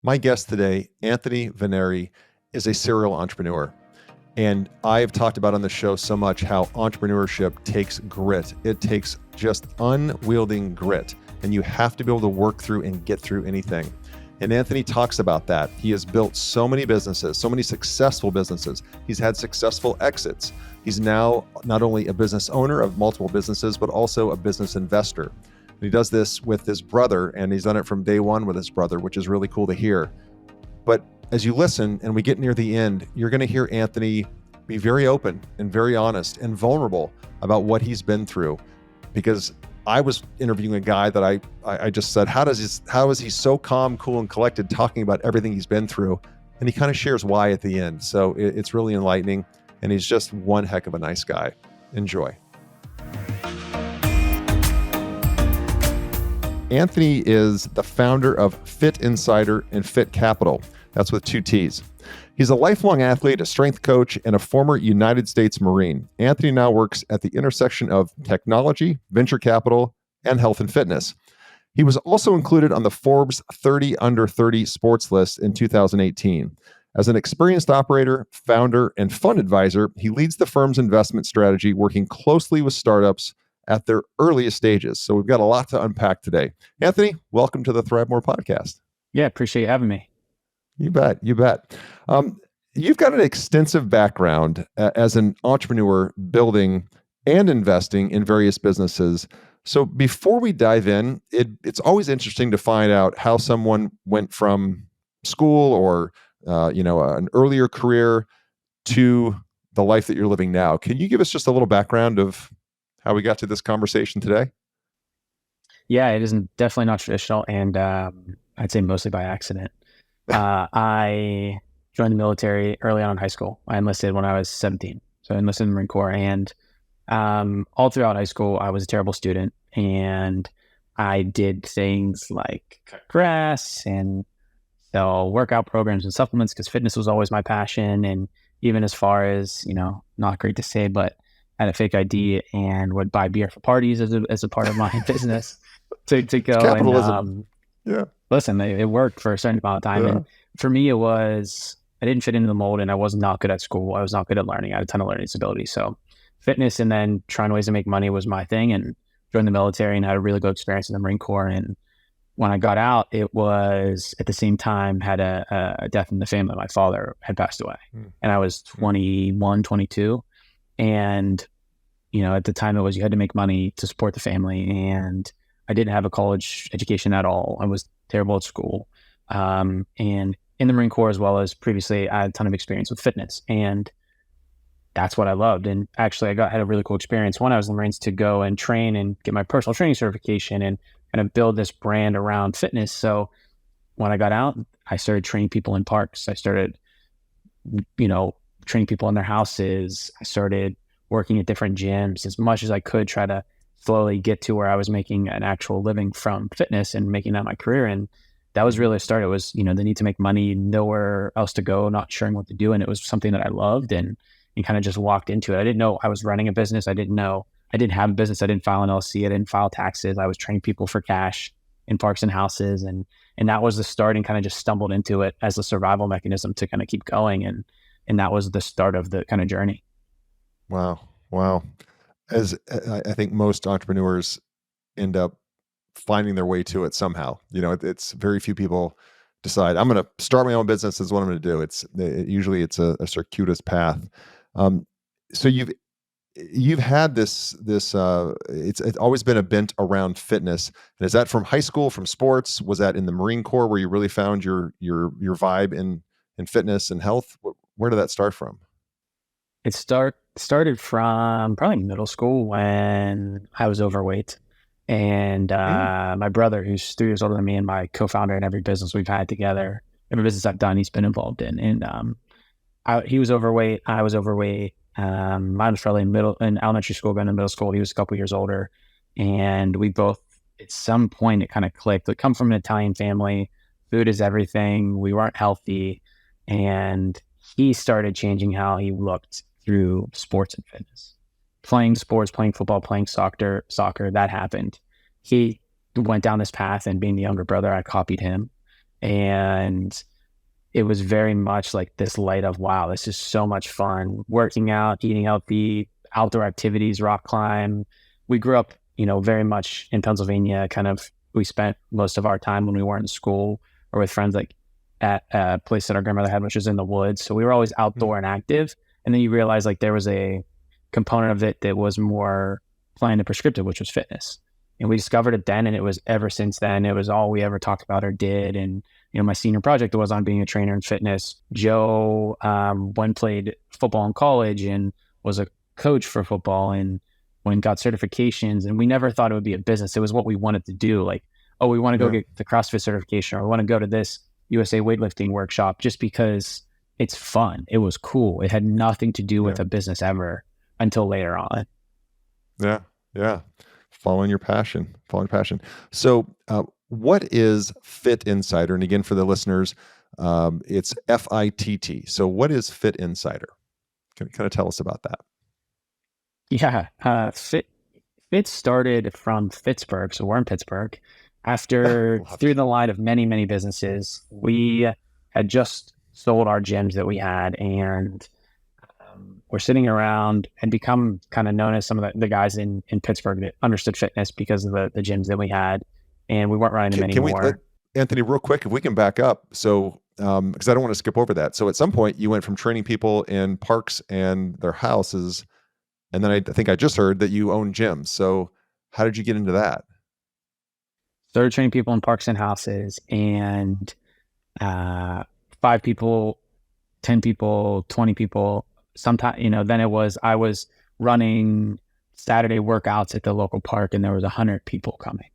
My guest today, Anthony Vennare, is a serial entrepreneur. And I've talked about on the show so much how entrepreneurship takes grit. It takes just unwielding grit. And you have to be able to work through and get through anything. And Anthony talks about that. He has built so many businesses, so many successful businesses. He's had successful exits. He's now not only a business owner of multiple businesses, but also a business investor. And he does this with his brother, and he's done it from day one with his brother, which is really cool to hear. But as you listen and we get near the end, you're going to hear Anthony be very open and very honest and vulnerable about what he's been through. Because I was interviewing a guy that I just said, how is he so calm, cool, and collected talking about everything he's been through? And he kind of shares why at the end. So it's really enlightening, and he's just one heck of a nice guy. Enjoy. Anthony is the founder of Fitt Insider and Fitt Capital. That's with 2 T's. He's a lifelong athlete, a strength coach, and a former United States Marine. Anthony now works at the intersection of technology, venture capital, and health and fitness. He was also included on the Forbes 30 Under 30 sports list in 2018. As an experienced operator, founder, and fund advisor, he leads the firm's investment strategy, working closely with startups at their earliest stages. So we've got a lot to unpack today. Anthony, welcome to the ThriveMore podcast. Yeah, appreciate you having me. You bet. You've got an extensive background as an entrepreneur, building and investing in various businesses. So before we dive in, it's always interesting to find out how someone went from school or an earlier career to the life that you're living now. Can you give us just a little background of how we got to this conversation today? Yeah, it is definitely not traditional, and I'd say mostly by accident. I joined the military early on in high school. I enlisted when I was 17. So I enlisted in the Marine Corps, and all throughout high school, I was a terrible student, and I did things like cut grass and sell workout programs and supplements because fitness was always my passion. And even as far as, not great to say, but I had a fake ID and would buy beer for parties as a part of my business to go. It's capitalism. Listen, it worked for a certain amount of time. Yeah. And for me, I didn't fit into the mold, and I was not good at school. I was not good at learning. I had a ton of learning disability. So fitness and then trying ways to make money was my thing, and joined the military and had a really good experience in the Marine Corps. And when I got out, it was at the same time had a death in the family. My father had passed away and I was 21, 22. And, at the time you had to make money to support the family, and I didn't have a college education at all. I was terrible at school. And in the Marine Corps, as well as previously, I had a ton of experience with fitness, and that's what I loved. And actually had a really cool experience when I was in the Marines to go and train and get my personal training certification and kind of build this brand around fitness. So when I got out, I started training people in parks. I started, training people in their houses. I started working at different gyms as much as I could, try to slowly get to where I was making an actual living from fitness and making that my career. And that was really a start. It was, the need to make money, nowhere else to go, not sure what to do. And it was something that I loved and kind of just walked into it. I didn't know I was running a business. I didn't have a business. I didn't file an LLC. I didn't file taxes. I was training people for cash in parks and houses. And that was the start, and kind of just stumbled into it as a survival mechanism to kind of keep going. And that was the start of the kind of journey. Wow. As I think most entrepreneurs end up finding their way to it somehow. It's very few people decide, I'm going to start my own business. This is what I'm going to do. Usually it's a circuitous path. So you've had this it's always been a bent around fitness. And is that from high school, from sports? Was that in the Marine Corps where you really found your vibe in fitness and health? Where did that start from? It started from probably middle school when I was overweight. And my brother, who's 3 years older than me and my co-founder in every business we've had together, every business I've done, he's been involved in. And he was overweight. I was overweight. I was probably in elementary school, going to middle school. He was a couple years older. And we both, at some point, it kind of clicked. We come from an Italian family. Food is everything. We weren't healthy. And he started changing how he looked through sports and fitness. Playing sports, playing football, playing soccer, that happened. He went down this path, and being the younger brother, I copied him. And it was very much like this light of, wow, this is so much fun. Working out, eating healthy, outdoor activities, rock climb. We grew up, very much in Pennsylvania. We spent most of our time when we weren't in school or with friends, like at a place that our grandmother had, which was in the woods. So we were always outdoor and active. And then you realize like there was a component of it that was more planned and prescriptive, which was fitness. And we discovered it then, and it was ever since then, it was all we ever talked about or did. And, my senior project was on being a trainer in fitness. Joe played football in college and was a coach for football and got certifications. And we never thought it would be a business. It was what we wanted to do. Like, oh, we want to go get the CrossFit certification, or we want to go to this USA weightlifting workshop just because it's fun. It was cool. It had nothing to do with a business ever until later on. Yeah. Yeah. Following your passion. So what is Fitt Insider? And again, for the listeners, it's FITT. So what is Fitt Insider? Can you kind of tell us about that? Yeah. Fitt started from Pittsburgh. So we're in Pittsburgh. After, through the line of many, many businesses, we had just sold our gyms that we had, and we're sitting around and become kind of known as some of the guys in Pittsburgh that understood fitness because of the gyms that we had, and we weren't running them anymore. Anthony, real quick, if we can back up. So, because I don't want to skip over that. So at some point you went from training people in parks and their houses, and then I think I just heard that you own gyms. So how did you get into that? Started training people in parks and houses, and 5 people, 10 people, 20 people. Sometimes, then I was running Saturday workouts at the local park, and there was 100 people coming,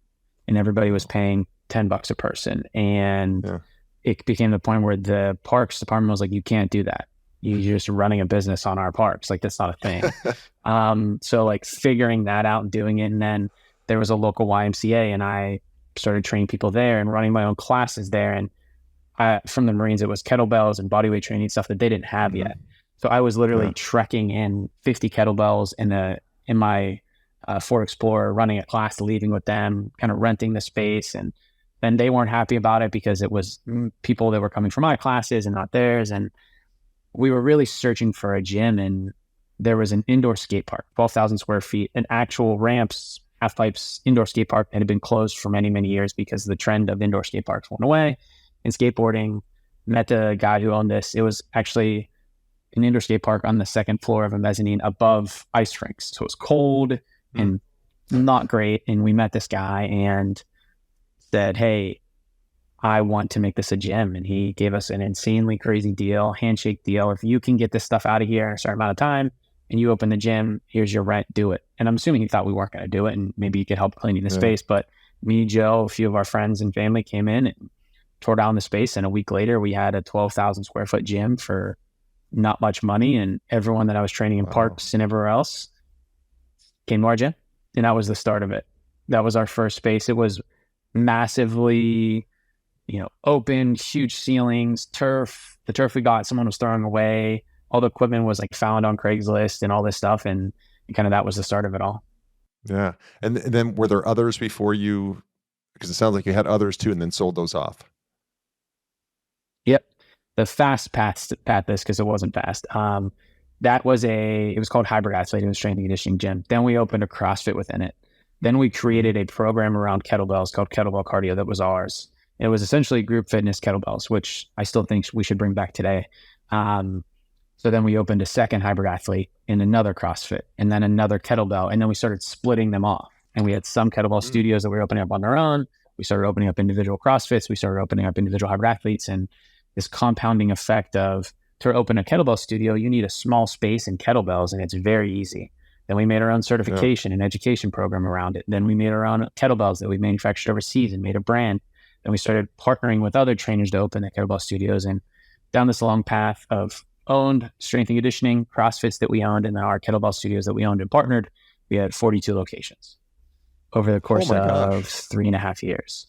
and everybody was paying $10 a person. And it became the point where the parks department was like, you can't do that. You're just running a business on our parks. Like, that's not a thing. So like figuring that out and doing it. And then there was a local YMCA, and I started training people there and running my own classes there. And from the Marines, it was kettlebells and bodyweight training stuff that they didn't have yet. So I was literally trekking in 50 kettlebells in my Ford Explorer, running a class, leaving with them, kind of renting the space. And then they weren't happy about it because it was people that were coming from my classes and not theirs. And we were really searching for a gym, and there was an indoor skate park, 12,000 square feet, an actual ramps, half pipes indoor skate park that had been closed for many, many years because the trend of indoor skate parks went away. And skateboarding, met the guy who owned this. It was actually an indoor skate park on the second floor of a mezzanine above ice rinks. So it was cold and not great. And we met this guy and said, hey, I want to make this a gym. And he gave us an insanely crazy deal, handshake deal. If you can get this stuff out of here in a certain amount of time and you open the gym, here's your rent, do it. And I'm assuming he thought we weren't going to do it, and maybe you could help cleaning the space. But me, Joe, a few of our friends and family came in and tore down the space. And a week later, we had a 12,000 square foot gym for not much money. And everyone that I was training in parks and everywhere else came to our gym. And that was the start of it. That was our first space. It was massively, open, huge ceilings, turf. The turf we got, someone was throwing away. All the equipment was like found on Craigslist and all this stuff. And kind of that was the start of it all. Yeah. And then were there others before you, because it sounds like you had others too, and then sold those off? Yep. The fast path this, because it wasn't fast. It was called Hybrid Athlete. It was strength and conditioning gym. Then we opened a CrossFit within it. Then we created a program around kettlebells called Kettlebell Cardio that was ours. It was essentially group fitness kettlebells, which I still think we should bring back today. So then we opened a second Hybrid Athlete in another CrossFit, and then another kettlebell. And then we started splitting them off. And we had some kettlebell studios that were opening up on their own. We started opening up individual CrossFits. We started opening up individual Hybrid Athletes, and this compounding effect of, to open a kettlebell studio, you need a small space and kettlebells, and it's very easy. Then we made our own certification and education program around it. Then we made our own kettlebells that we manufactured overseas and made a brand. Then we started partnering with other trainers to open the kettlebell studios, and down this long path of owned strength and conditioning, CrossFits that we owned, and our kettlebell studios that we owned and partnered. We had 42 locations over the course of 3.5 years.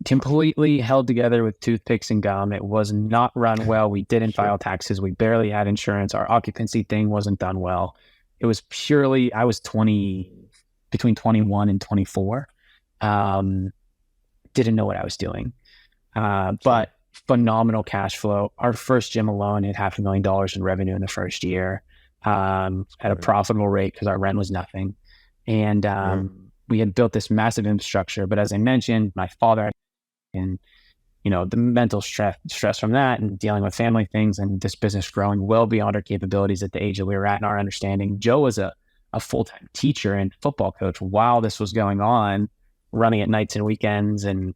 Completely held together with toothpicks and gum. It was not run well. We didn't file taxes. We barely had insurance. Our occupancy thing wasn't done well. It was purely, I was between 21 and 24. Didn't know what I was doing. But phenomenal cash flow. Our first gym alone had $500,000 in revenue in the first year, at a profitable rate because our rent was nothing. And we had built this massive infrastructure. But as I mentioned, my father and the mental stress from that and dealing with family things and this business growing well beyond our capabilities at the age that we were at and our understanding. Joe was a full-time teacher and football coach while this was going on, running at nights and weekends. And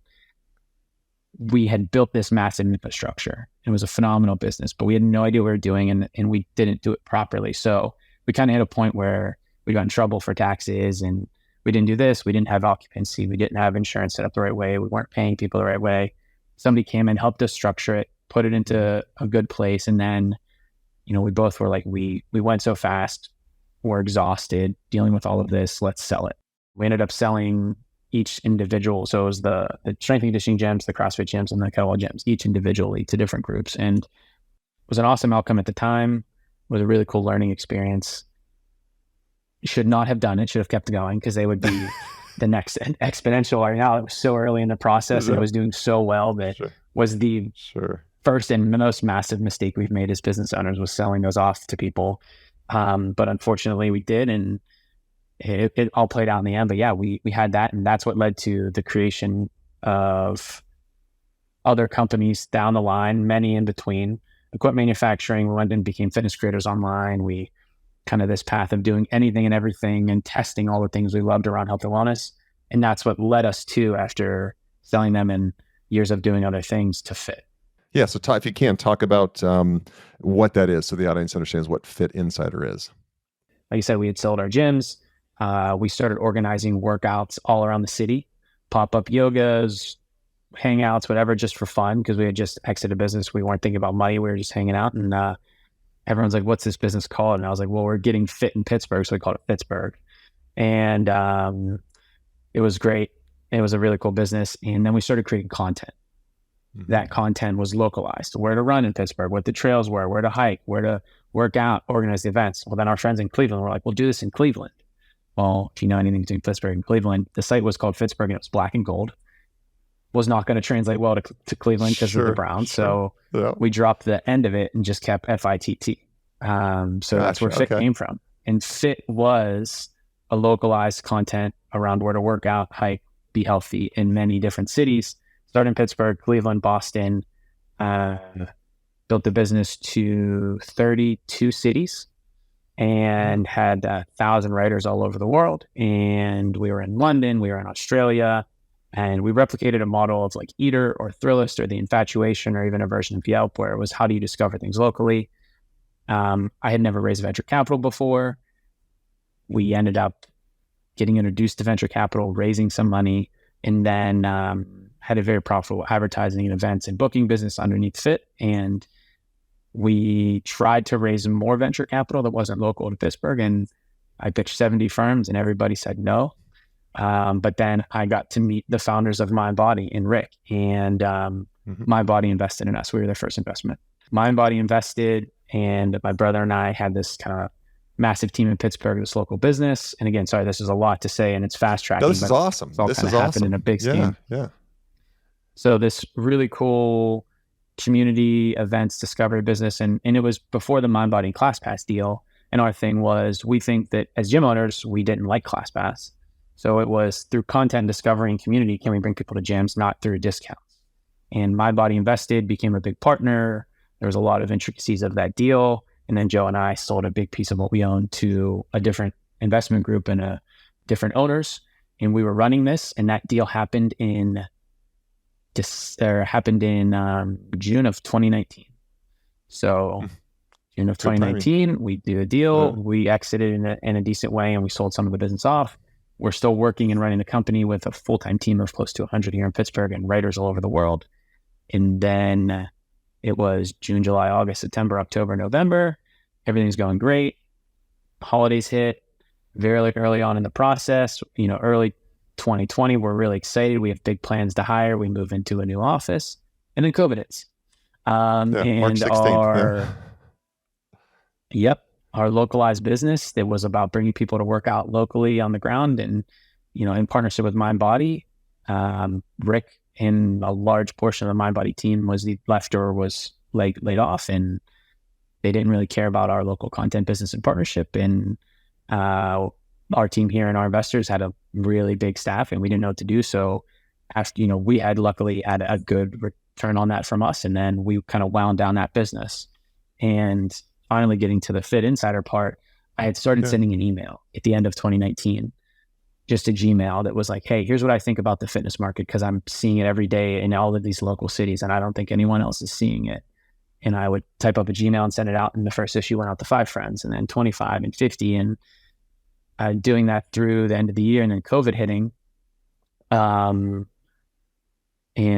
we had built this massive infrastructure. It was a phenomenal business, but we had no idea what we were doing, and we didn't do it properly. So we kind of hit a point where we got in trouble for taxes, and we didn't do this. We didn't have occupancy. We didn't have insurance set up the right way. We weren't paying people the right way. Somebody came and helped us structure it, put it into a good place. And then, we both were like, we went so fast, we're exhausted dealing with all of this. Let's sell it. We ended up selling each individual. So it was the strength and conditioning gyms, the CrossFit gyms, and the kettlebell gyms, each individually to different groups. And it was an awesome outcome at the time. It was a really cool learning experience. Should not have done it. Should have kept going because they would be the next exponential. Right now, it was so early in the process and it was doing so well that was the first and most massive mistake we've made as business owners, was selling those off to people. But unfortunately we did, and it all played out in the end. But yeah, we had that, and that's what led to the creation of other companies down the line, many in between. Equipment manufacturing, we went and became fitness creators online. We kind of this path of doing anything and everything and testing all the things we loved around health and wellness. And that's what led us to, after selling them and years of doing other things, to Fitt. Yeah. So if you can talk about what that is, so the audience understands what Fitt Insider is. Like you said, we had sold our gyms. We started organizing workouts all around the city, pop-up yogas, hangouts, whatever, just for fun, because we had just exited business. We weren't thinking about money. We were just hanging out, and everyone's like, what's this business called? And I was like, well, we're getting fit in Pittsburgh, so we called it Pittsburgh. And it was great. It was a really cool business. And then we started creating content. Mm-hmm. That content was localized, where to run in Pittsburgh, what the trails were, where to hike, where to work out, organize the events. Well, then our friends in Cleveland were like, we'll do this in Cleveland. Well, if you know anything between Pittsburgh and Cleveland, the site was called Pittsburgh and it was black and gold. Was not going to translate well to Cleveland because of the Browns. So we dropped the end of it and just kept FITT. So that's where Fitt came from. And Fitt was a localized content around where to work out, hike, be healthy in many different cities. Started in Pittsburgh, Cleveland, Boston, built the business to 32 cities and had 1,000 writers all over the world. And we were in London, we were in Australia, and we replicated a model of like Eater or Thrillist or The Infatuation, or even a version of Yelp, where it was, how do you discover things locally? I had never raised venture capital before. We ended up getting introduced to venture capital, raising some money, and then had a very profitable advertising and events and booking business underneath Fitt. And we tried to raise more venture capital that wasn't local to Pittsburgh. And I pitched 70 firms and everybody said no. But then I got to meet the founders of MindBody and Rick, and MindBody invested in us. We were their first investment. MindBody invested, and my brother and I had this kind of massive team in Pittsburgh, this local business. And again, sorry, this is a lot to say, and it's fast tracking. No, this is awesome. This is happened in a big scheme. Yeah. So this really cool community events discovery business, and it was before the MindBody and ClassPass deal. And our thing was, we think that as gym owners, we didn't like ClassPass. So it was through content discovery and community, can we bring people to gyms, not through discounts? And MindBody invested, became a big partner. There was a lot of intricacies of that deal. And then Joe and I sold a big piece of what we owned to a different investment group and different owners. And we were running this, and that deal happened in June of 2019. So June of 2019, we do a deal. Yeah. We exited in a decent way, and we sold some of the business off. We're still working and running the company with a full-time team of close to 100 here in Pittsburgh and writers all over the world. And then it was June, July, August, September, October, November. Everything's going great. Holidays hit very early on in the process. Early 2020, we're really excited. We have big plans to hire. We move into a new office, and then COVID hits. March 16th. Our localized business that was about bringing people to work out locally on the ground, and in partnership with MindBody, Rick and a large portion of the Mind Body team was left or was laid off, and they didn't really care about our local content business and partnership. And our team here and our investors had a really big staff, and we didn't know what to do. So after, we had luckily had a good return on that from us. And then we kind of wound down that business. And finally getting to the Fitt Insider part, I had started sending an email at the end of 2019, just a Gmail that was like, hey, here's what I think about the fitness market, because I'm seeing it every day in all of these local cities, and I don't think anyone else is seeing it. And I would type up a Gmail and send it out. And the first issue went out to 5 friends, and then 25 and 50. And doing that through the end of the year, and then COVID hitting, and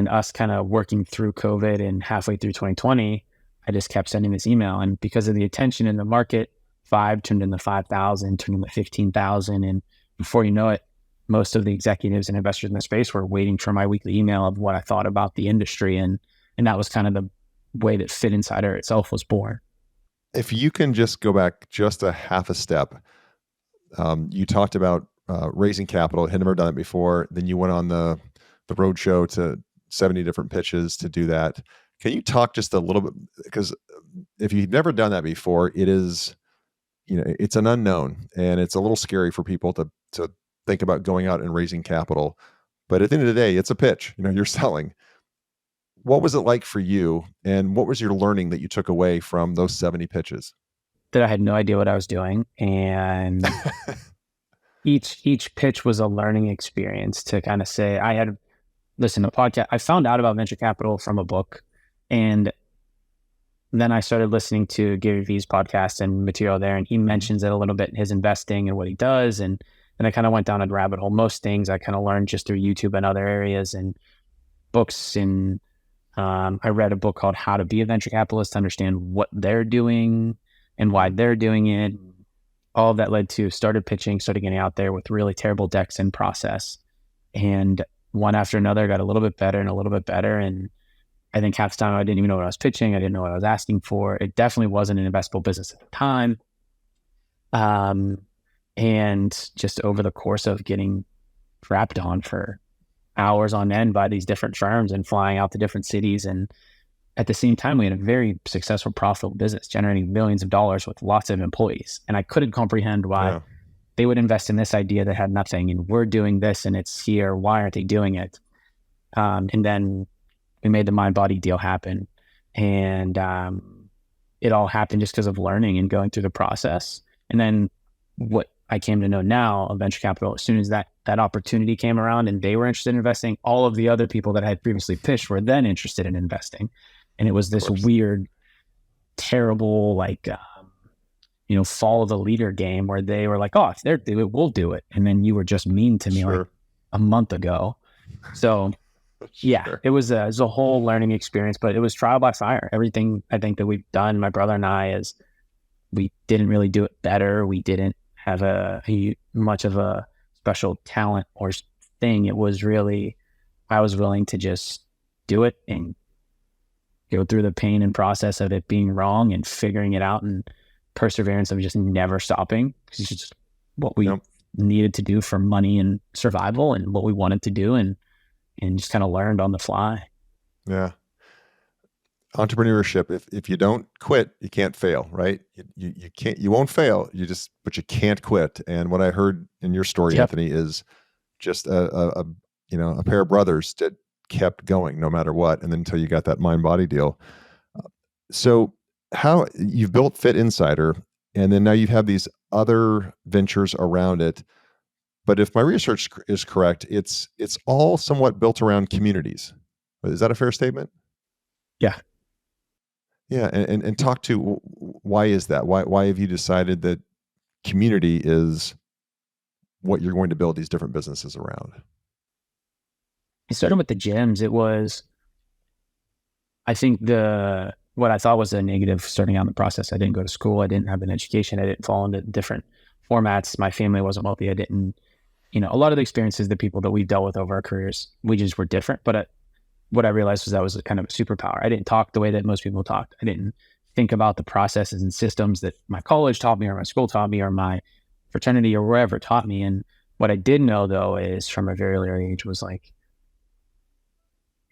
us kind of working through COVID, and halfway through 2020, I just kept sending this email. And because of the attention in the market, 5 turned into 5,000, turned into 15,000. And before you know it, most of the executives and investors in the space were waiting for my weekly email of what I thought about the industry. And that was kind of the way that Fitt Insider itself was born. If you can just go back just a half a step, you talked about raising capital, had never done it before. Then you went on the road show to 70 different pitches to do that. Can you talk just a little bit, because if you've never done that before, it is, it's an unknown, and it's a little scary for people to think about going out and raising capital. But at the end of the day, it's a pitch, you're selling. What was it like for you, and what was your learning that you took away from those 70 pitches? That I had no idea what I was doing, and each pitch was a learning experience to kind of say, I had listened to a podcast. I found out about venture capital from a book, and then I started listening to Gary Vee's podcast and material there, and he mentions it a little bit in his investing and what he does. And then I kind of went down a rabbit hole. Most things I kind of learned just through YouTube and other areas and books. And I read a book called How to Be a Venture Capitalist to understand what they're doing and why they're doing it. All of that led to started pitching, started getting out there with really terrible decks in process. And one after another got a little bit better and a little bit better. And I think half the time I didn't even know what I was pitching. I didn't know what I was asking for. It definitely wasn't an investable business at the time. And just over the course of getting crapped on for hours on end by these different firms and flying out to different cities. And at the same time, we had a very successful, profitable business generating millions of dollars with lots of employees. And I couldn't comprehend why they would invest in this idea that had nothing, and we're doing this and it's here. Why aren't they doing it? And then we made the Mind Body deal happen. And it all happened just because of learning and going through the process. And then what I came to know now of venture capital, as soon as that opportunity came around and they were interested in investing, all of the other people that I had previously pitched were then interested in investing. And it was this weird, terrible, follow the leader game where they were like, oh, if they're do it, we'll do it. And then you were just mean to me like a month ago. So it was a whole learning experience, but it was trial by fire. Everything I think that we've done, my brother and I, is we didn't really do it better. We didn't have much of a special talent or thing. It was really, I was willing to just do it and go through the pain and process of it being wrong and figuring it out, and perseverance of just never stopping, because it's just what we needed to do for money and survival and what we wanted to do, and just kind of learned on the fly. Yeah. Entrepreneurship, if you don't quit, you can't fail, right? You won't fail. But you can't quit. And what I heard in your story, Anthony, is just a pair of brothers that kept going no matter what, and then until you got that Mind Body deal. So how you've built Fitt Insider, and then now you have these other ventures around it. But if my research is correct, it's all somewhat built around communities. Is that a fair statement? Yeah. Yeah, and talk to why is that? Why have you decided that community is what you're going to build these different businesses around? It started with the gyms. It was, I think what I thought was a negative starting out in the process. I didn't go to school. I didn't have an education. I didn't fall into different formats. My family wasn't wealthy. I didn't, a lot of the experiences, the people that we've dealt with over our careers, we just were different. But what I realized was that was kind of a superpower. I didn't talk the way that most people talked. I didn't think about the processes and systems that my college taught me, or my school taught me, or my fraternity or wherever taught me. And what I did know, though, is from a very early age was like,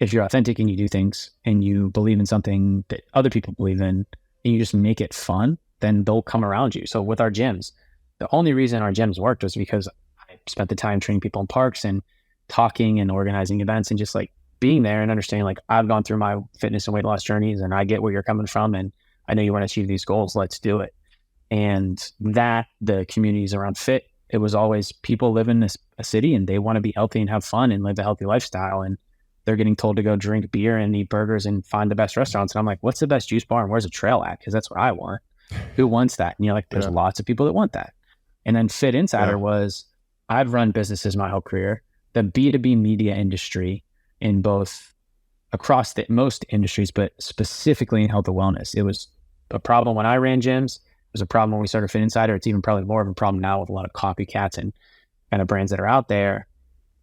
if you're authentic and you do things and you believe in something that other people believe in and you just make it fun, then they'll come around you. So with our gyms, the only reason our gyms worked was because I spent the time training people in parks and talking and organizing events and just like being there and understanding, like, I've gone through my fitness and weight loss journeys and I get where you're coming from. And I know you want to achieve these goals. Let's do it. And that the communities around Fitt, it was always people live in a city and they want to be healthy and have fun and live a healthy lifestyle. And they're getting told to go drink beer and eat burgers and find the best restaurants. And I'm like, what's the best juice bar and where's the trail at? Because that's what I want. Who wants that? And you're like, there's lots of people that want that. And then Fitt Insider was, I've run businesses my whole career. The B2B media industry in both across most industries, but specifically in health and wellness. It was a problem when I ran gyms. It was a problem when we started Fitt Insider. It's even probably more of a problem now with a lot of copycats and kind of brands that are out there.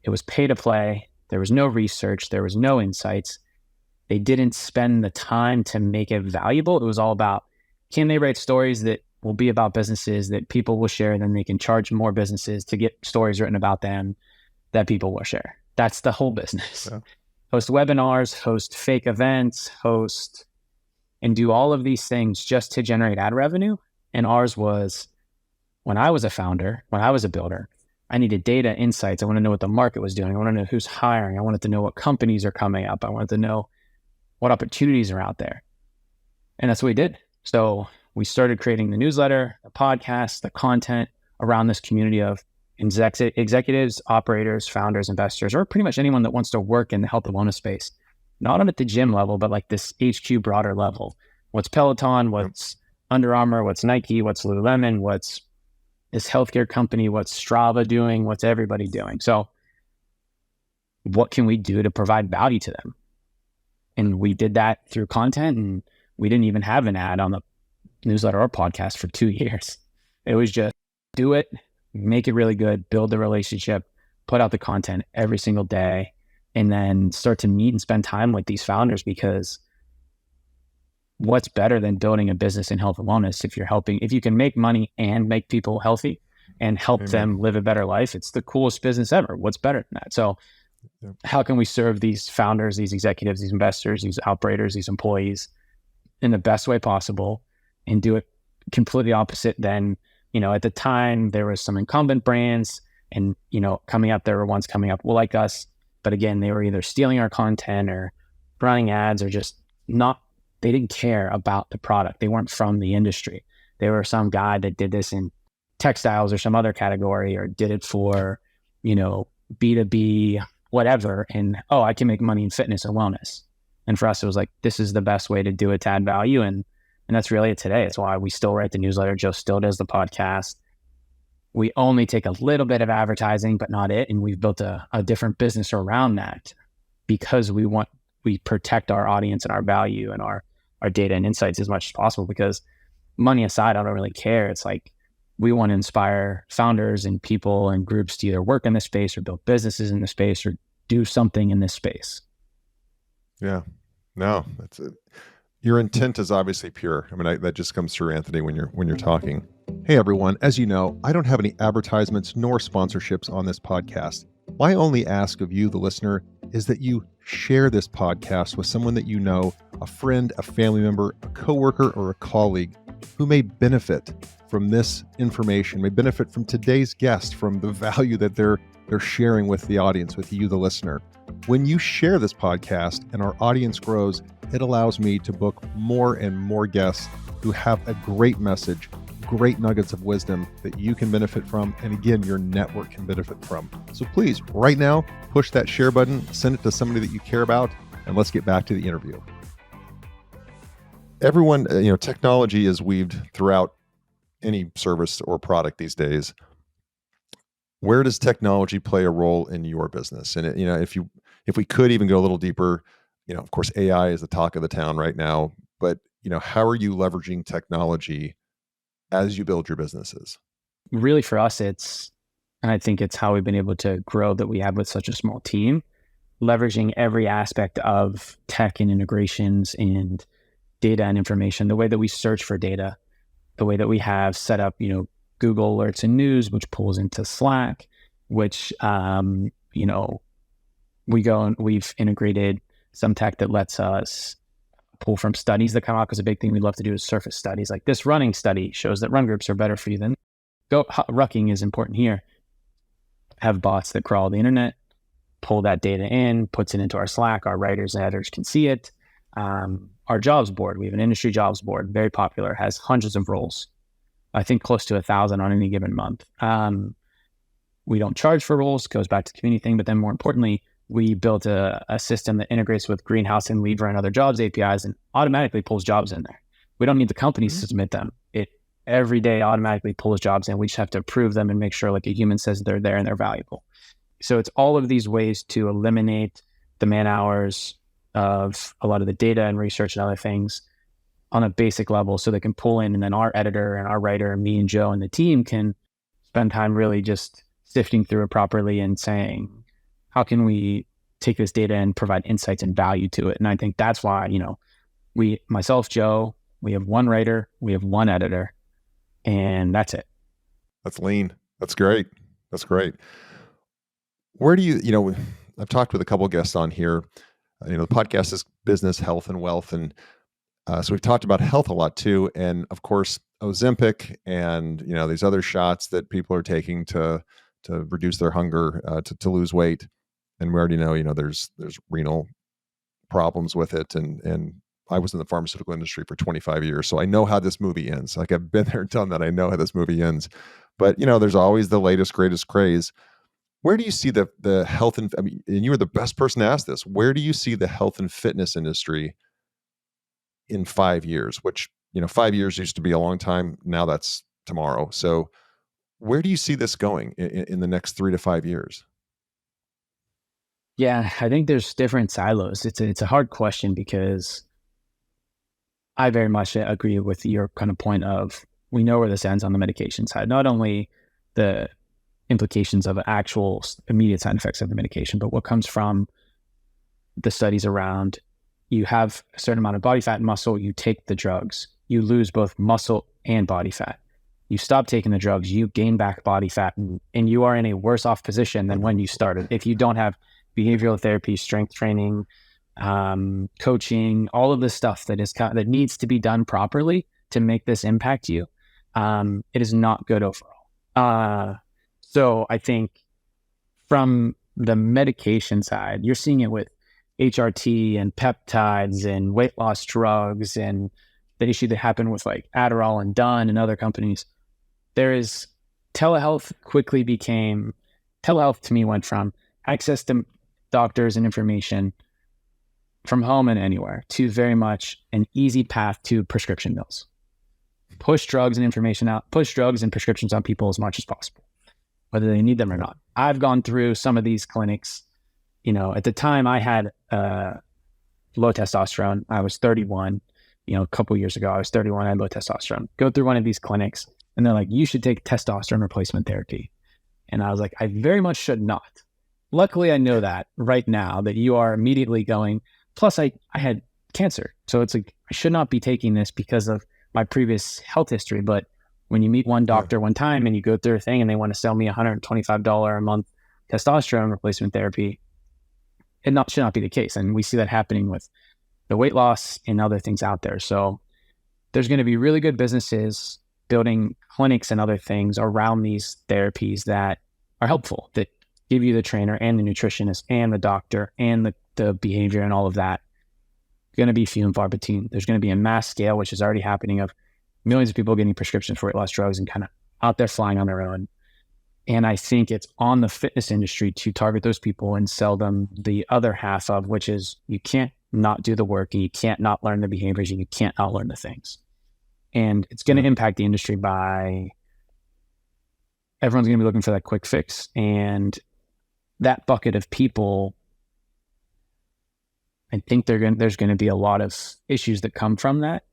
It was pay to play. There was no research. There was no insights. They didn't spend the time to make it valuable. It was all about, can they write stories that will be about businesses that people will share, and then they can charge more businesses to get stories written about them that people will share. That's the whole business. Yeah. Host webinars, host fake events, and do all of these things just to generate ad revenue. And ours was, when I was a founder, when I was a builder, I needed data insights. I want to know what the market was doing. I want to know who's hiring. I wanted to know what companies are coming up. I wanted to know what opportunities are out there. And that's what we did. So we started creating the newsletter, the podcast, the content around this community of executives, operators, founders, investors, or pretty much anyone that wants to work in the health and wellness space, not on at the gym level, but like this HQ broader level. What's Peloton? What's Under Armour? What's Nike? What's Lululemon? What's this healthcare company? What's Strava doing? What's everybody doing? So what can we do to provide value to them? And we did that through content, and we didn't even have an ad on the newsletter or podcast for 2 years. It was just do it, make it really good, build the relationship, put out the content every single day, and then start to meet and spend time with these founders, because what's better than building a business in health and wellness? If you can make money and make people healthy and help them live a better life, it's the coolest business ever. What's better than that? So how can we serve these founders, these executives, these investors, these operators, these employees in the best way possible, and do it completely opposite than, at the time there was some incumbent brands and, there were ones coming up like us, but again, they were either stealing our content or running ads or just they didn't care about the product. They weren't from the industry. They were some guy that did this in textiles or some other category, or did it for, B2B, whatever. And, I can make money in fitness and wellness. And for us, it was like, this is the best way to do it to add value. And that's really it today. It's why we still write the newsletter. Joe still does the podcast. We only take a little bit of advertising, but not it. And we've built a different business around that, because we protect our audience and our value and our data and insights as much as possible. Because money aside, I don't really care. It's like, we want to inspire founders and people and groups to either work in this space or build businesses in this space or do something in this space. Yeah, no, that's it. Your intent is obviously pure. I mean, that just comes through, Anthony, when you're talking. Hey, everyone. As you know, I don't have any advertisements nor sponsorships on this podcast. My only ask of you, the listener, is that you share this podcast with someone that you know, a friend, a family member, a coworker, or a colleague who may benefit from this information, may benefit from today's guest, from the value that they're sharing with the audience, with you, the listener. When you share this podcast and our audience grows, it allows me to book more and more guests who have a great message, great nuggets of wisdom that you can benefit from, and again, your network can benefit from. So please, right now, push that share button, send it to somebody that you care about, and let's get back to the interview. Everyone, technology is weaved throughout any service or product these days. Where does technology play a role in your business? And if we could even go a little deeper, of course, AI is the talk of the town right now, but how are you leveraging technology as you build your businesses? Really, for us, and I think it's how we've been able to grow that we have with such a small team, leveraging every aspect of tech and integrations and data and information, the way that we search for data, the way that we have set up, Google Alerts and News, which pulls into Slack, which, we go and we've integrated some tech that lets us pull from studies that come out, because a big thing we love to do is surface studies. Like this running study shows that run groups are better for you than rucking is important here. Have bots that crawl the internet, pull that data in, puts it into our Slack. Our writers and editors can see it. Our jobs board, we have an industry jobs board, very popular, has hundreds of roles. I think close to 1,000 on any given month. We don't charge for roles, goes back to the community thing, but then more importantly, we built a system that integrates with Greenhouse and Lever and other jobs APIs and automatically pulls jobs in there. We don't need the companies to submit them. It every day automatically pulls jobs in. We just have to approve them and make sure like a human says they're there and they're valuable. So it's all of these ways to eliminate the man hours of a lot of the data and research and other things on a basic level, so they can pull in, and then our editor and our writer and me and Joe and the team can spend time really just sifting through it properly and saying, how can we take this data and provide insights and value to it? And I think that's why, myself, Joe, we have one writer, we have one editor, and that's it. That's lean. That's great. That's great. Where do you, I've talked with a couple of guests on here. The podcast is business, health, and wealth. And so we've talked about health a lot too. And of course, Oxempic and, these other shots that people are taking to reduce their hunger, to lose weight. And we already know, there's renal problems with it. And I was in the pharmaceutical industry for 25 years. So I know how this movie ends. Like I've been there and done that. I know how this movie ends. But, there's always the latest, greatest craze. Where do you see the health and you were the best person to ask this. Where do you see the health and fitness industry in 5 years? Which, 5 years used to be a long time. Now that's tomorrow. So where do you see this going in the next 3 to 5 years? Yeah, I think there's different silos. It's a hard question because I very much agree with your kind of point of, we know where this ends on the medication side, not only the implications of actual immediate side effects of the medication, but what comes from the studies around, you have a certain amount of body fat and muscle, you take the drugs, you lose both muscle and body fat. You stop taking the drugs, you gain back body fat, and you are in a worse off position than when you started. If you don't have behavioral therapy, strength training, coaching, all of this stuff that needs to be done properly to make this impact you, it is not good overall. So I think from the medication side, you're seeing it with HRT and peptides and weight loss drugs and the issue that happened with like Adderall and Dun and other companies. There is telehealth to me went from access to doctors and information from home and anywhere to very much an easy path to prescription pills. Push drugs and information out, push drugs and prescriptions on people as much as possible, whether they need them or not. I've gone through some of these clinics. At the time I had low testosterone. I was 31. A couple years ago, I was 31. I had low testosterone. Go through one of these clinics, and they're like, you should take testosterone replacement therapy. And I was like, I very much should not. Luckily, I know that right now that you are immediately going, plus I had cancer. So it's like, I should not be taking this because of my previous health history. But when you meet one doctor one time and you go through a thing and they want to sell me $125 a month testosterone replacement therapy, it should not be the case. And we see that happening with the weight loss and other things out there. So there's going to be really good businesses building clinics and other things around these therapies that are helpful, that give you the trainer and the nutritionist and the doctor and the behavior and all of that. Going to be few and far between. There's going to be a mass scale, which is already happening, of millions of people getting prescriptions for weight loss drugs and kind of out there flying on their own. And I think it's on the fitness industry to target those people and sell them the other half of, which is you can't not do the work and you can't not learn the behaviors and you can't not learn the things. And it's going to impact the industry by everyone's going to be looking for that quick fix. And that bucket of people, I think there's going to be a lot of issues that come from that.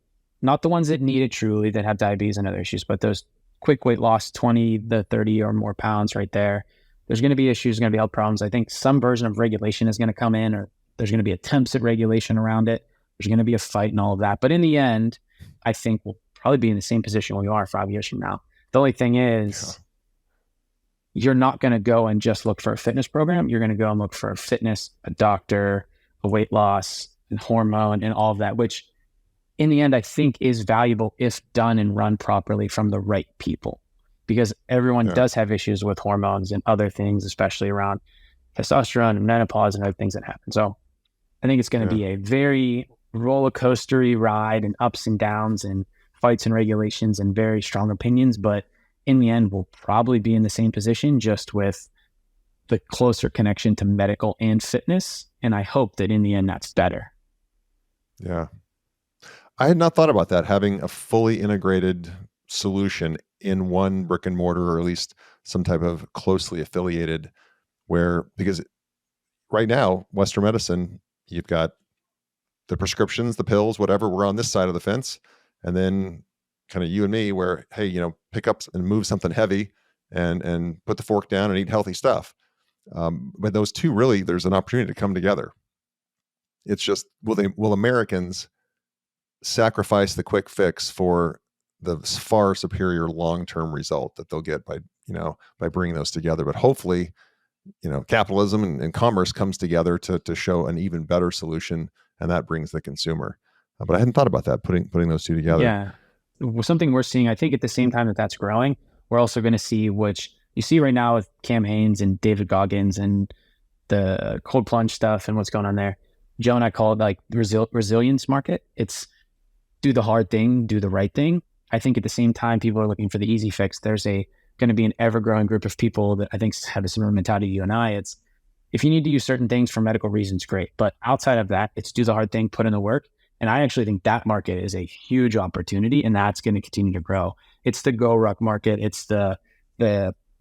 Not the ones that need it truly, that have diabetes and other issues, but those quick weight loss, 20 to 30 or more pounds right there. There's going to be issues, going to be health problems. I think some version of regulation is going to come in, or there's going to be attempts at regulation around it. There's going to be a fight and all of that. But in the end, I think we'll probably be in the same position we are 5 years from now. The only thing is, you're not going to go and just look for a fitness program. You're going to go and look for a fitness, a doctor, a weight loss and hormone and all of that, which in the end, I think is valuable if done and run properly from the right people, because everyone does have issues with hormones and other things, especially around testosterone and menopause and other things that happen. So I think it's going to be a very roller coastery ride and ups and downs and fights and regulations and very strong opinions. But in the end, we'll probably be in the same position, just with the closer connection to medical and fitness. And I hope that in the end, that's better. Yeah. I had not thought about that, having a fully integrated solution in one brick and mortar, or at least some type of closely affiliated, because right now, Western medicine, you've got the prescriptions, the pills, whatever, we're on this side of the fence. And then kind of you and me, where, hey, pick up and move something heavy and put the fork down and eat healthy stuff. But those two, really, there's an opportunity to come together. It's just, will Americans sacrifice the quick fix for the far superior long-term result that they'll get by bringing those together? But hopefully, capitalism and commerce comes together to show an even better solution, and that brings the consumer. But I hadn't thought about that, putting those two together. Yeah. Something we're seeing, I think at the same time that's growing, we're also going to see, which you see right now with Cam Hanes and David Goggins and the cold plunge stuff and what's going on there. Joe and I call it like resilience market. It's do the hard thing, do the right thing. I think at the same time, people are looking for the easy fix. There's going to be an ever-growing group of people that I think have a similar mentality to you and I. It's, if you need to use certain things for medical reasons, great. But outside of that, it's do the hard thing, put in the work. And I actually think that market is a huge opportunity, and that's going to continue to grow. It's the go ruck market. It's the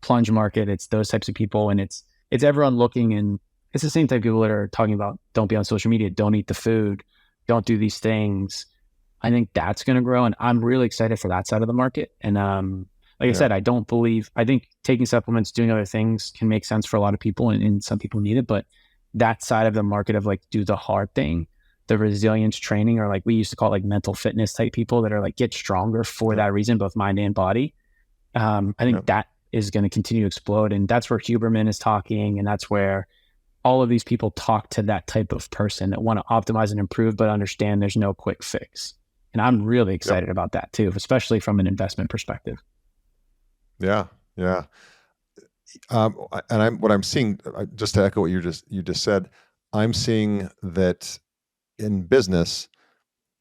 plunge market. It's those types of people. And it's everyone looking, and it's the same type of people that are talking about, don't be on social media, don't eat the food, don't do these things. I think that's going to grow, and I'm really excited for that side of the market. And like I said, I think taking supplements, doing other things can make sense for a lot of people, and some people need it. But that side of the market of like do the hard thing, the resilience training, or like we used to call it like mental fitness type people that are like get stronger for that reason, both mind and body. I think that is going to continue to explode. And that's where Huberman is talking. And that's where all of these people talk to that type of person that want to optimize and improve, but understand there's no quick fix. And I'm really excited about that too, especially from an investment perspective. Yeah. Yeah. What I'm seeing, just to echo what you just said, I'm seeing that in business,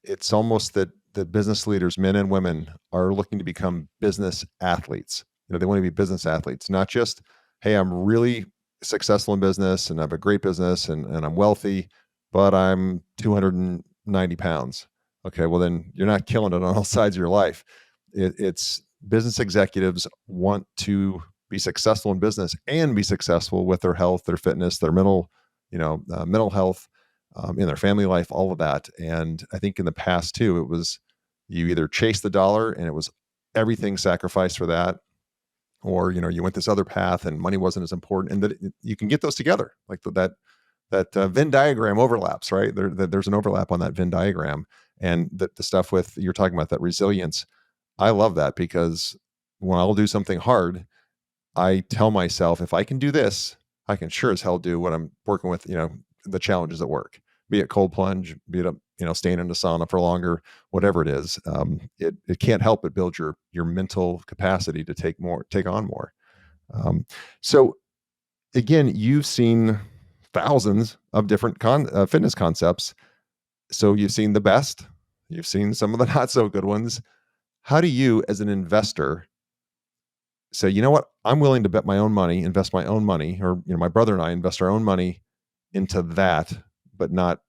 it's almost that the business leaders, men and women, are looking to become business athletes. They want to be business athletes, not just, hey, I'm really successful in business and I have a great business and I'm wealthy, but I'm 290 pounds. Okay, well then you're not killing it on all sides of your life. It's business executives want to be successful in business and be successful with their health, their fitness, their mental health, in their family life, all of that. And I think in the past too, it was you either chase the dollar and it was everything sacrificed for that, or you went this other path and money wasn't as important. And that you can get those together, like that Venn diagram overlaps, right? There's an overlap on that Venn diagram, and the stuff with you're talking about, that resilience. I love that, because when I'll do something hard, I tell myself, if I can do this, I can sure as hell do what I'm working with, the challenges at work, be it cold plunge, be it, staying in the sauna for longer, whatever it is. It can't help but build your mental capacity to take on more. So again, you've seen thousands of different fitness concepts. So you've seen the best, you've seen some of the not so good ones. How do you, as an investor, say, you know what, I'm willing to bet my own money, invest my own money, or my brother and I invest our own money into that, but not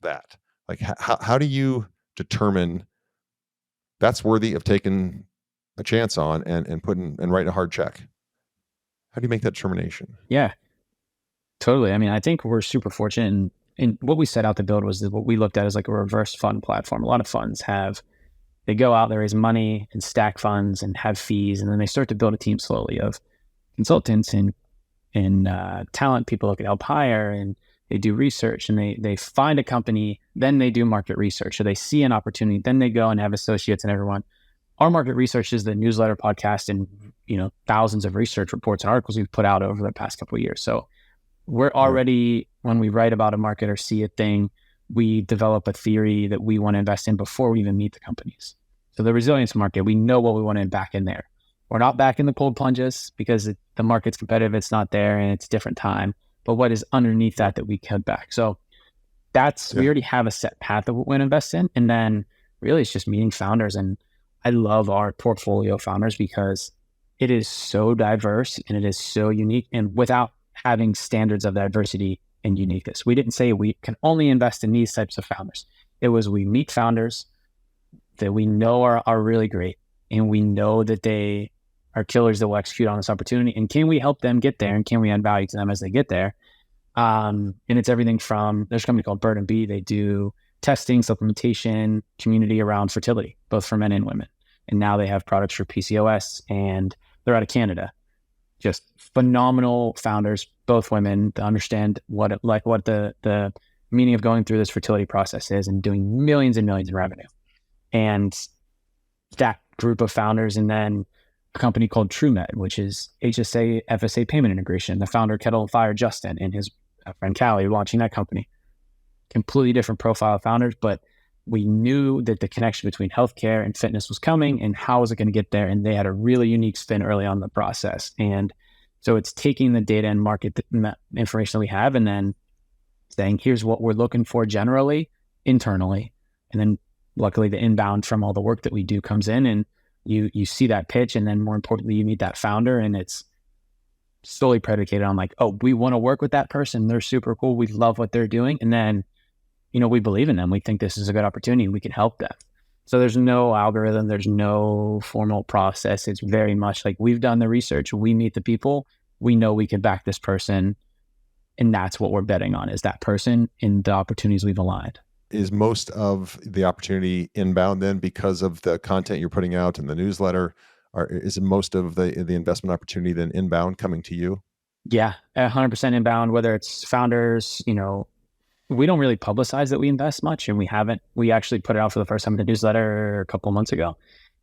that? Like, how do you determine that's worthy of taking a chance on and putting and writing a hard check? How do you make that determination? Yeah, totally. I mean, I think we're super fortunate, and what we set out to build was what we looked at as like a reverse fund platform. A lot of funds they go out, they raise money and stack funds and have fees, and then they start to build a team slowly of consultants and talent people who can help hire, and they do research, and they find a company, then they do market research. So they see an opportunity, then they go and have associates and everyone. Our market research is the newsletter, podcast, and thousands of research reports and articles we've put out over the past couple of years. So We're already, when we write about a market or see a thing, we develop a theory that we want to invest in before we even meet the companies. So the resilience market, we know what we want to back in there. We're not back in the cold plunges because the market's competitive, it's not there, and it's a different time. But what is underneath that we cut back? So we already have a set path that we want to invest in. And then really it's just meeting founders. And I love our portfolio founders because it is so diverse and it is so unique, and without having standards of diversity and uniqueness. We didn't say we can only invest in these types of founders. It was, we meet founders that we know are really great, and we know that they are killers that will execute on this opportunity. And can we help them get there? And can we add value to them as they get there? And it's everything from, there's a company called Bird and Bee. They do testing, supplementation, community around fertility, both for men and women. And now they have products for PCOS, and they're out of Canada. Just phenomenal founders, both women, to understand what the meaning of going through this fertility process is, and doing millions and millions in revenue. And that group of founders, and then a company called TrueMed, which is HSA FSA payment integration. The founder, Kettle and Fire Justin, and his friend Callie, launching that company. Completely different profile of founders, but we knew that the connection between healthcare and fitness was coming, and how was it going to get there? And they had a really unique spin early on in the process. And so it's taking the data and market information that we have, and then saying, here's what we're looking for generally, internally. And then luckily the inbound from all the work that we do comes in, and you see that pitch, and then more importantly, you meet that founder, and it's solely predicated on like, oh, we want to work with that person. They're super cool. We love what they're doing. And then, we believe in them. We think this is a good opportunity. We can help them. So there's no algorithm. There's no formal process. It's very much like, we've done the research. We meet the people. We know we can back this person. And that's what we're betting on, is that person and the opportunities we've aligned. Is most of the opportunity inbound then, because of the content you're putting out in the newsletter? Or is it most of the investment opportunity then inbound coming to you? Yeah, 100% inbound, whether it's founders. We don't really publicize that we invest much, and we haven't. We actually put it out for the first time in the newsletter a couple of months ago.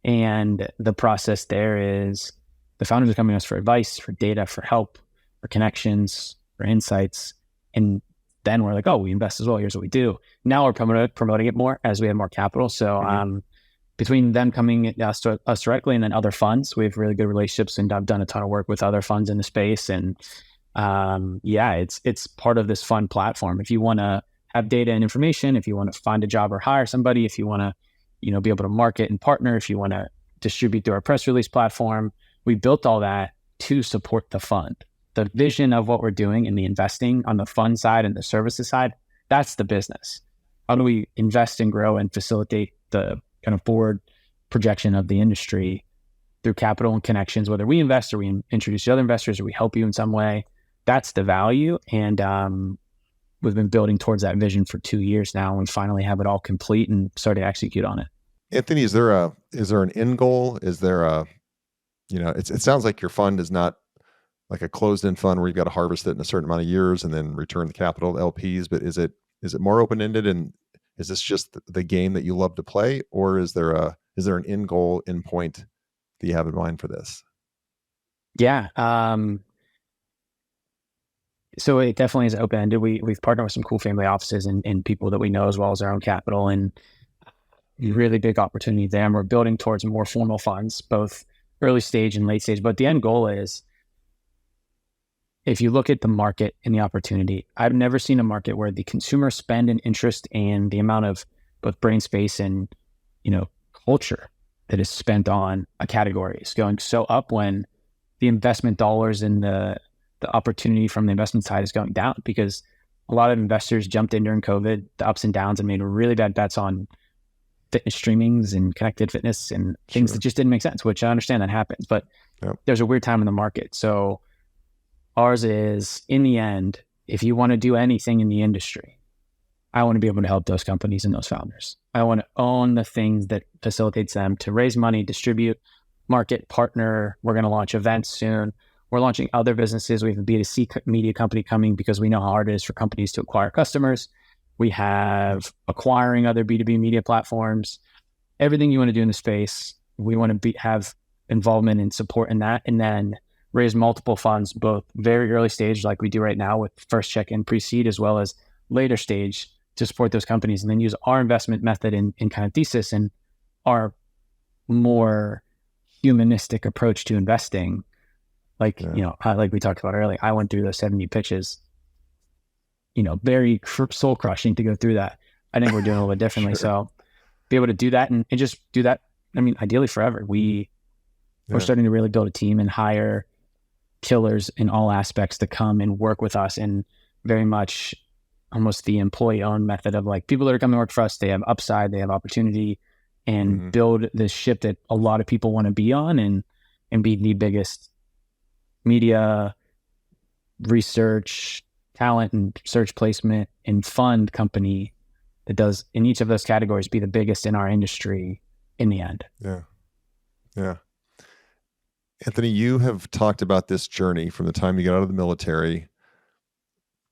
And the process there is, the founders are coming to us for advice, for data, for help, for connections, for insights. And then we're like, oh, we invest as well. Here's what we do. Now we're promoting it more as we have more capital. So between them coming to us directly, and then other funds, we have really good relationships, and I've done a ton of work with other funds in the space. And it's part of this fun platform. If you want to have data and information, if you want to find a job or hire somebody, if you want to, be able to market and partner, if you want to distribute through our press release platform, we built all that to support the fund. The vision of what we're doing in the investing on the fund side and the services side, that's the business. How do we invest and grow and facilitate the kind of forward projection of the industry through capital and connections, whether we invest or we introduce other investors or we help you in some way? That's the value. And we've been building towards that vision for 2 years now, and we finally have it all complete and started to execute on it. Anthony, is there an end goal? Is there it sounds like your fund is not like a closed-end fund where you've got to harvest it in a certain amount of years and then return the capital to LPs, but is it more open-ended, and is this just the game that you love to play, or is there an end goal, end point that you have in mind for this? Yeah. So it definitely is open-ended. We've partnered with some cool family offices and people that we know, as well as our own capital, and really big opportunity there. And we're building towards more formal funds, both early stage and late stage. But the end goal is, if you look at the market and the opportunity, I've never seen a market where the consumer spend and interest and the amount of both brain space and, culture that is spent on a category is going so up, when the investment dollars and the opportunity from the investment side is going down, because a lot of investors jumped in during COVID, the ups and downs, and made really bad bets on fitness streamings and connected fitness and things that just didn't make sense, which I understand that happens, but there's a weird time in the market. So ours is, in the end, if you want to do anything in the industry, I want to be able to help those companies and those founders. I want to own the things that facilitates them to raise money, distribute, market, partner. We're going to launch events soon. We're launching other businesses. We have a B2C media company coming, because we know how hard it is for companies to acquire customers. We have acquiring other B2B media platforms. Everything you want to do in the space, we want to have involvement and support in that. And then raise multiple funds, both very early stage, like we do right now with first check and pre-seed, as well as later stage to support those companies, and then use our investment method in kind of thesis and our more humanistic approach to investing. Like, like we talked about earlier, I went through those 70 pitches, very soul crushing to go through that. I think we're doing a little bit differently. Sure. So be able to do that and just do that. I mean, ideally forever. We're starting to really build a team and hire killers in all aspects to come and work with us, and very much almost the employee owned method of like, people that are coming to work for us, they have upside, they have opportunity, and build this ship that a lot of people want to be on, and be the biggest media, research, talent, and search placement and fund company that does in each of those categories be the biggest in our industry in the end. Yeah. Anthony, you have talked about this journey from the time you got out of the military,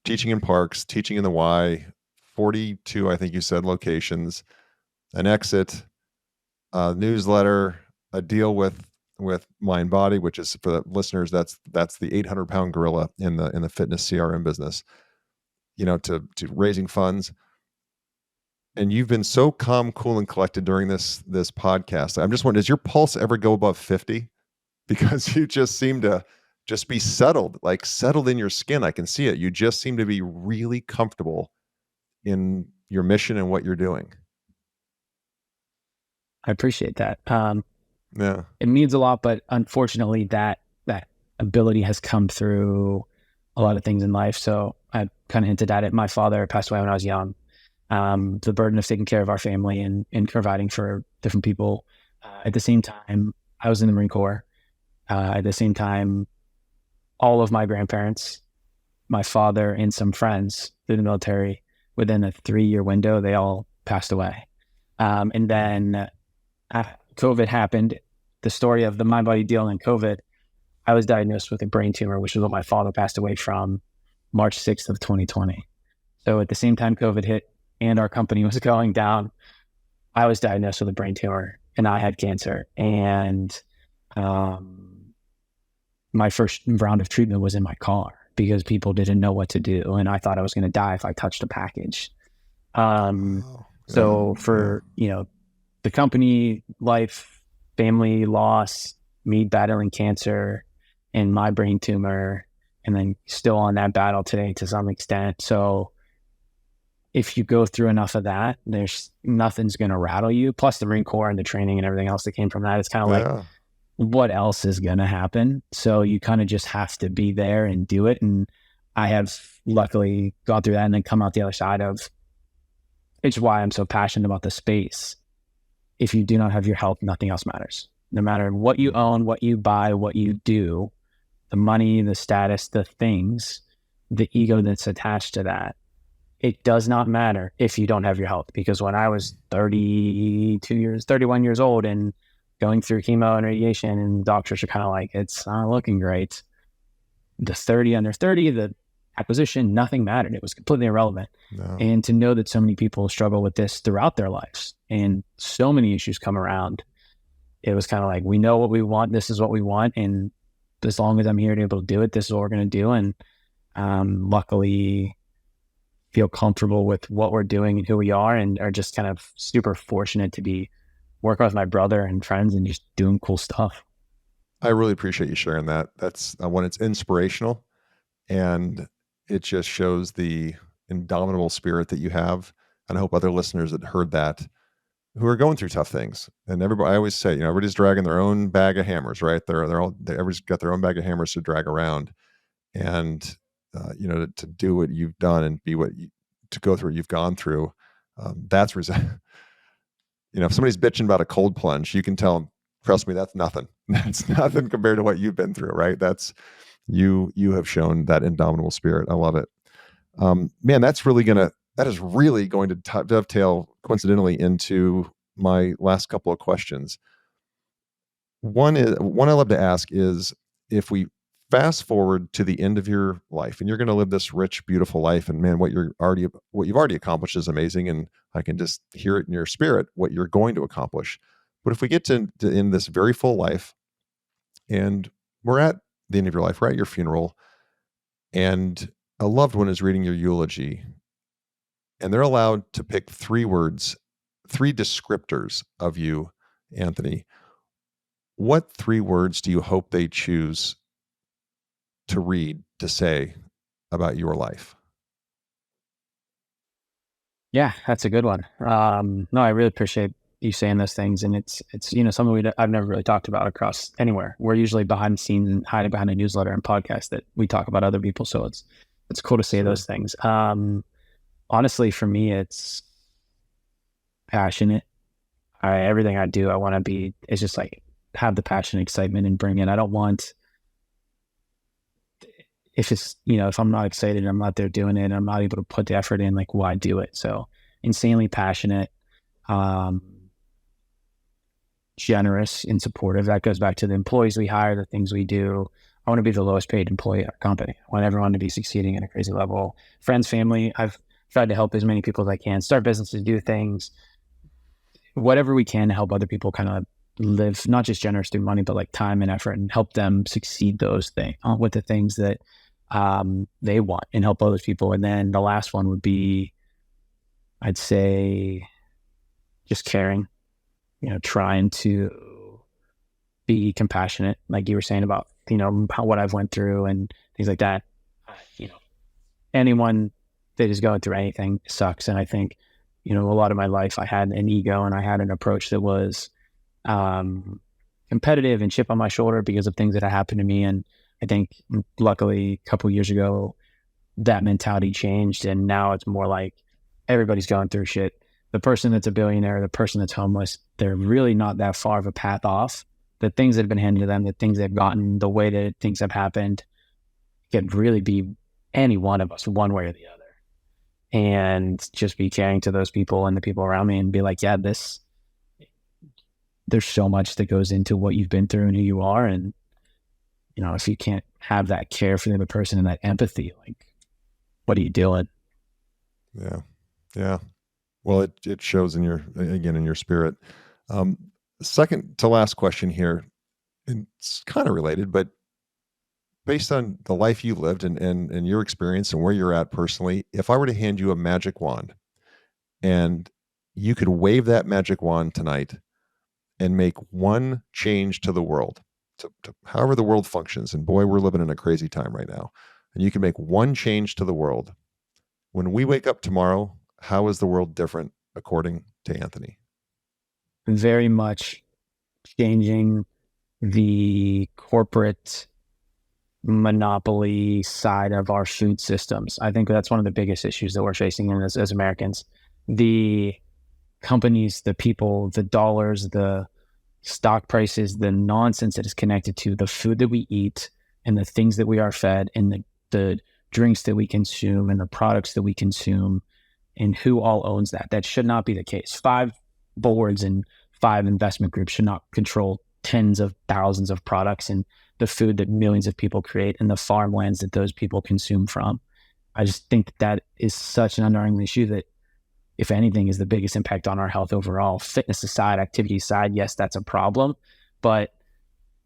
teaching in parks, teaching in the Y, 42, I think you said, locations, an exit, a newsletter, a deal with Mind Body, which is, for the listeners, that's the 800-pound gorilla in the fitness CRM business, to raising funds. And you've been so calm, cool, and collected during this podcast. I'm just wondering, does your pulse ever go above 50? Because you just seem to just be settled in your skin. I can see it. You just seem to be really comfortable in your mission and what you're doing. I appreciate that. Yeah. It means a lot, but unfortunately that ability has come through a lot of things in life. So I kind of hinted at it. My father passed away when I was young. The burden of taking care of our family and providing for different people. At the same time, I was in the Marine Corps. At the same time, all of my grandparents, my father, and some friends through the military, within a 3-year window, they all passed away. And then COVID happened. The story of the Mind Body deal and COVID, I was diagnosed with a brain tumor, which is what my father passed away from March 6th of 2020. So at the same time COVID hit and our company was going down, I was diagnosed with a brain tumor and I had cancer. And my first round of treatment was in my car because people didn't know what to do. And I thought I was going to die if I touched a package. So for, the company, life, family loss, me battling cancer and my brain tumor, and then still on that battle today to some extent. So if you go through enough of that, there's nothing's going to rattle you. Plus the Marine Corps and the training and everything else that came from that. It's kind of like, what else is going to happen? So you kind of just have to be there and do it. And I have luckily gone through that and then come out the other side of, it's why I'm so passionate about the space. If you do not have your health, nothing else matters. No matter what you own, what you buy, what you do, the money, the status, the things, the ego that's attached to that, it does not matter if you don't have your health. Because when I was 31 years old and going through chemo and radiation, and doctors are kind of like, it's not looking great. The 30 under 30, the acquisition, nothing mattered. It was completely irrelevant. No. And to know that so many people struggle with this throughout their lives and so many issues come around, it was kind of like, we know what we want. This is what we want. And as long as I'm here to be able to do it, this is what we're going to do. And luckily feel comfortable with what we're doing and who we are, and are just kind of super fortunate to be working with my brother and friends and just doing cool stuff. I really appreciate you sharing that. That's when it's inspirational, and it just shows the indomitable spirit that you have. And I hope other listeners that heard that, who are going through tough things, and everybody, I always say, everybody's dragging their own bag of hammers, right? Everybody's got their own bag of hammers to drag around, and to do what you've done and be to go through what you've gone through. That's if somebody's bitching about a cold plunge, you can tell them, trust me, that's nothing. That's nothing compared to what you've been through, right? That's you have shown that indomitable spirit. I love it. Man, that is really going to dovetail coincidentally into my last couple of questions. One I love to ask is, if we fast forward to the end of your life and you're going to live this rich, beautiful life, and man, what you've already accomplished is amazing. And I can just hear it in your spirit, what you're going to accomplish. But if we get to end this very full life and we're at the end of your life, right? Your funeral, and a loved one is reading your eulogy, and they're allowed to pick 3 words, 3 descriptors of you, Anthony. What 3 words do you hope they choose to read, to say about your life? Yeah, that's a good one. No, I really appreciate you saying those things, and it's something I've never really talked about across anywhere. We're usually behind the scenes and hiding behind a newsletter and podcast that we talk about other people. So it's cool to say those things. Honestly, for me, it's passionate. Everything I do, I want to be. It's just like have the passion, excitement, and bring it. I don't want if I'm not excited, I'm not there doing it, and I'm not able to put the effort in, like, why do it? So insanely passionate, um, generous and supportive. That goes back to the employees we hire, the things we do. I want to be the lowest paid employee at our company. I want everyone to be succeeding at a crazy level. Friends, family, I've tried to help as many people as I can, start businesses, do things, whatever we can to help other people kind of live, not just generous through money, but like time and effort, and help them succeed those things with the things that they want, and help other people. And then the last one would be, I'd say, just caring, trying to be compassionate, like you were saying about, what I've went through and things like that. Anyone that is going through anything sucks. And I think, a lot of my life, I had an ego and I had an approach that was competitive and chip on my shoulder because of things that had happened to me. And I think luckily a couple of years ago, that mentality changed. And now it's more like everybody's going through shit. The person that's a billionaire, the person that's homeless, they're really not that far of a path off. The things that have been handed to them, the things they've gotten, the way that things have happened, could really be any one of us, one way or the other. And just be caring to those people and the people around me, and be like, yeah, there's so much that goes into what you've been through and who you are. And, if you can't have that care for the other person and that empathy, like, what are you doing? Yeah. Yeah. Well, it shows in your spirit. Second to last question here, and it's kind of related, but based on the life you lived and your experience and where you're at personally, if I were to hand you a magic wand and you could wave that magic wand tonight and make one change to the world, to however the world functions, and boy, we're living in a crazy time right now, and you can make one change to the world. When we wake up tomorrow, how is the world different according to Anthony? Very much changing the corporate monopoly side of our food systems. I think that's one of the biggest issues that we're facing as Americans. The companies, the people, the dollars, the stock prices, the nonsense that is connected to the food that we eat and the things that we are fed, and the drinks that we consume and the products that we consume, and who all owns that. That should not be the case. 5 boards and 5 investment groups should not control tens of thousands of products and the food that millions of people create and the farmlands that those people consume from. I just think that is such an underlying issue that, if anything, is the biggest impact on our health overall. Fitness aside, activity aside, yes, that's a problem, but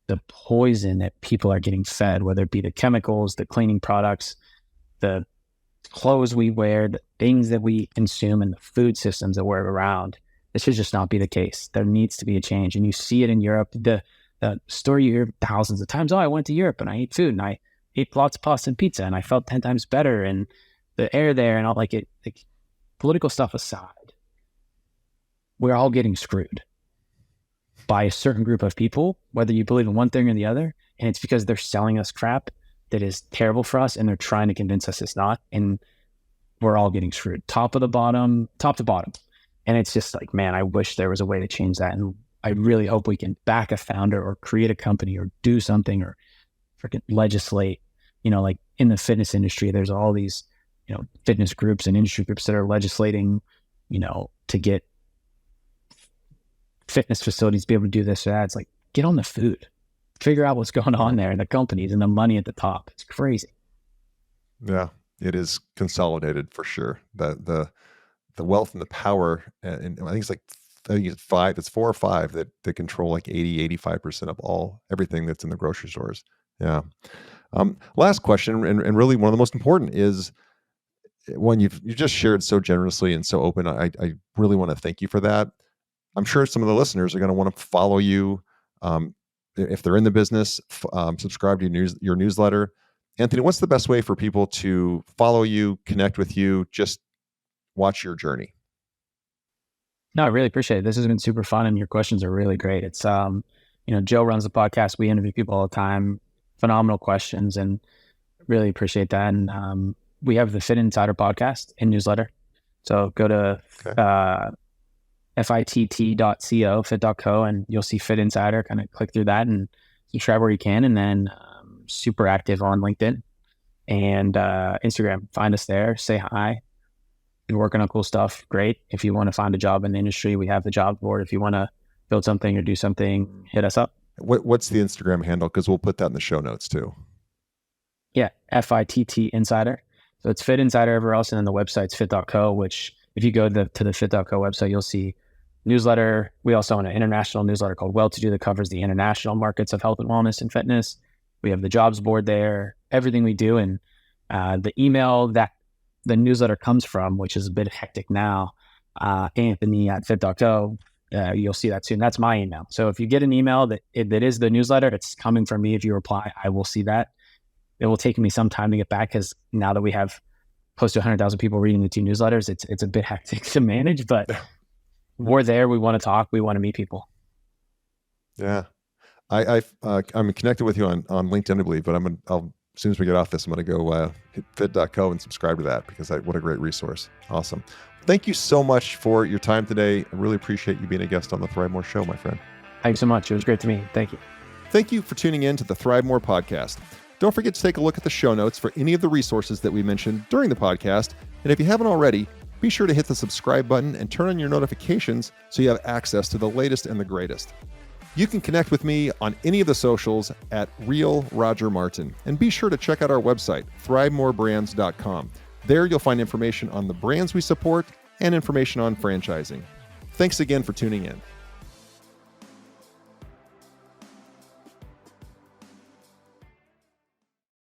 the poison that people are getting fed, whether it be the chemicals, the cleaning products, the clothes we wear, the things that we consume, and the food systems that we're around, this should just not be the case. There needs to be a change. And you see it in Europe. The story you hear thousands of times, I went to Europe and I ate food and I ate lots of pasta and pizza and I felt 10 times better, and the air there and all, like political stuff aside, we're all getting screwed by a certain group of people, whether you believe in one thing or the other. And it's because they're selling us crap that is terrible for us, and they're trying to convince us it's not. And we're all getting screwed, top to bottom. And it's just like, man, I wish there was a way to change that. And I really hope we can back a founder or create a company or do something or freaking legislate. Like in the fitness industry, there's all these, fitness groups and industry groups that are legislating, to get fitness facilities to be able to do this or that. It's like, get on the food, figure out what's going on there, and the companies and the money at the top. It's crazy. Yeah, it is consolidated for sure. The wealth and the power, and I think it's 5, it's 4 or 5 that control like 80, 85% of everything that's in the grocery stores. Yeah. Last question, and really one of the most important is one you just shared so generously and so open. I really want to thank you for that. I'm sure some of the listeners are going to want to follow you. Um, if they're in the business, subscribe to your newsletter. Anthony, what's the best way for people to follow you, connect with you, just watch your journey? No, I really appreciate it. This has been super fun, and your questions are really great. It's Joe runs the podcast. We interview people all the time. Phenomenal questions, and really appreciate that. And we have the Fitt Insider podcast and newsletter. So go to fitt.co, fit.co, and you'll see Fitt Insider. Kind of click through that and subscribe where you can. And then super active on LinkedIn and Instagram. Find us there. Say hi. You're working on cool stuff. Great. If you want to find a job in the industry, we have the job board. If you want to build something or do something, hit us up. What's the Instagram handle? Because we'll put that in the show notes too. Yeah, FITT Insider. So it's Fitt Insider everywhere else, and then the website's fit.co, which if you go to the fit.co website, you'll see newsletter. We also own an international newsletter called Well To Do that covers the international markets of health and wellness and fitness. We have the jobs board there, everything we do, and the email that the newsletter comes from, which is a bit hectic now, Anthony@fit.co. You'll see that soon. That's my email. So if you get an email that is the newsletter, it's coming from me. If you reply, I will see that. It will take me some time to get back because now that we have close to 100,000 people reading the two newsletters, it's a bit hectic to manage, but we're there. We want to talk. We want to meet people. Yeah. I'm connected with you on LinkedIn, I believe, but as soon as we get off this, I'm going to go hit fit.co and subscribe to that because what a great resource. Awesome. Thank you so much for your time today. I really appreciate you being a guest on the ThriveMore show, my friend. Thanks so much. It was great to meet you. Thank you. Thank you for tuning in to the ThriveMore podcast. Don't forget to take a look at the show notes for any of the resources that we mentioned during the podcast. And if you haven't already, be sure to hit the subscribe button and turn on your notifications so you have access to the latest and the greatest. You can connect with me on any of the socials at Real Roger Martin. And be sure to check out our website, ThriveMoreBrands.com. There you'll find information on the brands we support and information on franchising. Thanks again for tuning in.